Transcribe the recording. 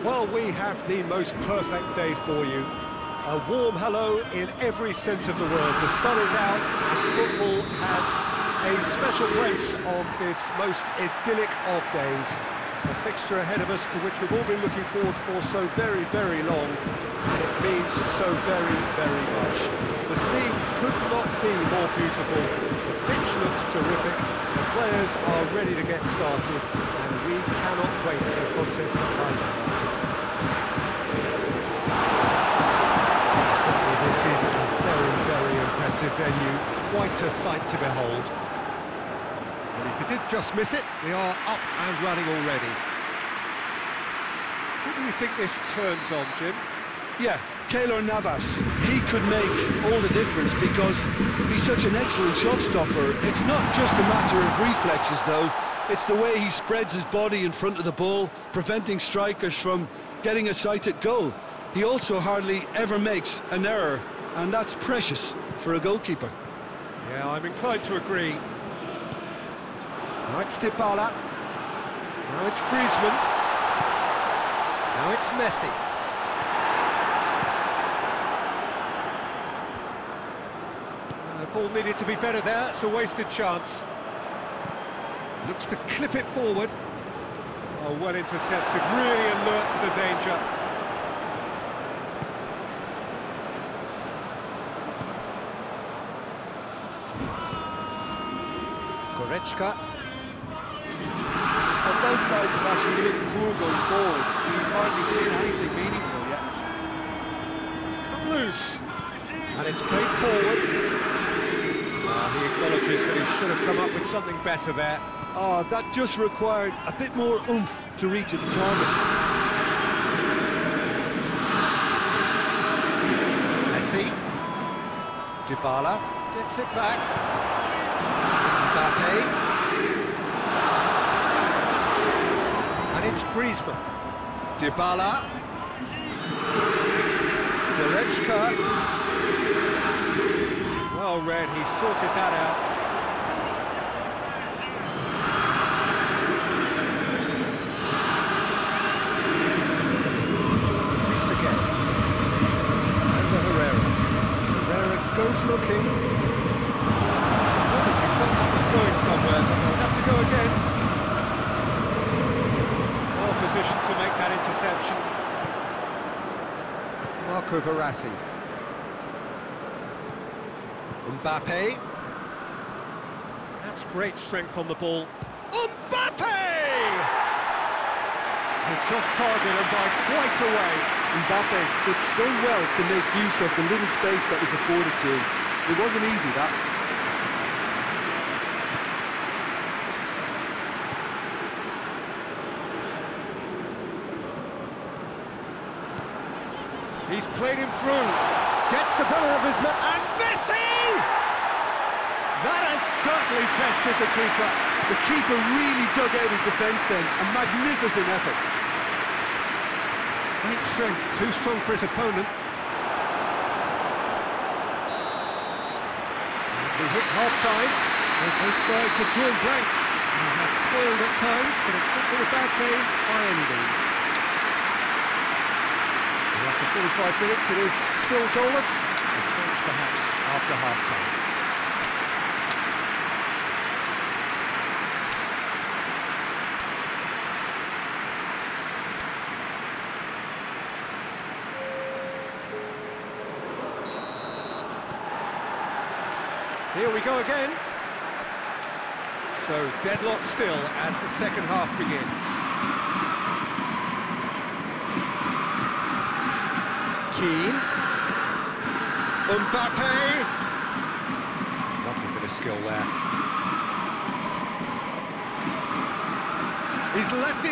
Well, we have the most perfect day for you. A warm hello in every sense of the word. The sun is out, and football has a special place on this most idyllic of days. A fixture ahead of us to which we've all been looking forward for so very, very long, and it means so very, very much. The scene could not be more beautiful. The pitch looks terrific, the players are ready to get started, and we cannot wait for the contest that lies ahead. Certainly this is a very, very impressive venue, quite a sight to behold. And if you did just miss it, we are up and running already. Who do you think this turns on, Jim? Yeah, Keylor Navas. He could make all the difference because he's such an excellent shot stopper. It's not just a matter of reflexes, though. It's the way he spreads his body in front of the ball, preventing strikers from getting a sighted goal. He also hardly ever makes an error, and that's precious for a goalkeeper. Yeah, I'm inclined to agree. Now it's Dybala. Now it's Griezmann. Now it's Messi. The ball needed to be better there. It's a wasted chance. Looks to clip it forward. Oh, well intercepted. Really alert to the danger. Goretzka. On both sides have actually looked poor going forward. We've hardly seen anything meaningful yet. It's come loose. And it's played forward. He acknowledges that he should have come up with something better there. Oh, that just required a bit more oomph to reach its target. Messi. Dybala gets it back. Mbappe. And it's Griezmann. Dybala. Goretzka. Well read, he sorted that out. Patrice again. And the Herrera. Herrera goes looking. I thought that was going somewhere, but they'll have to go again. Well positioned to make that interception. Marco Verratti. Mbappe. That's great strength on the ball. Mbappe! It's off target and by quite a way. Mbappe did so well to make use of the little space that was afforded to him. It wasn't easy, that. He's played him through. Gets the better of his man. And Messi! That has certainly tested the keeper. The keeper really dug out his defence then. A magnificent effort. Great strength, too strong for his opponent. We hit half-time, and both sides have drawn blanks. They have toiled at times, but it's not been a bad game by any means. And after 45 minutes, it is still goalless. A change perhaps after half-time. Here we go again. So, deadlock still as the second half begins. Keane. Mbappe. Lovely bit of skill there. He's left it.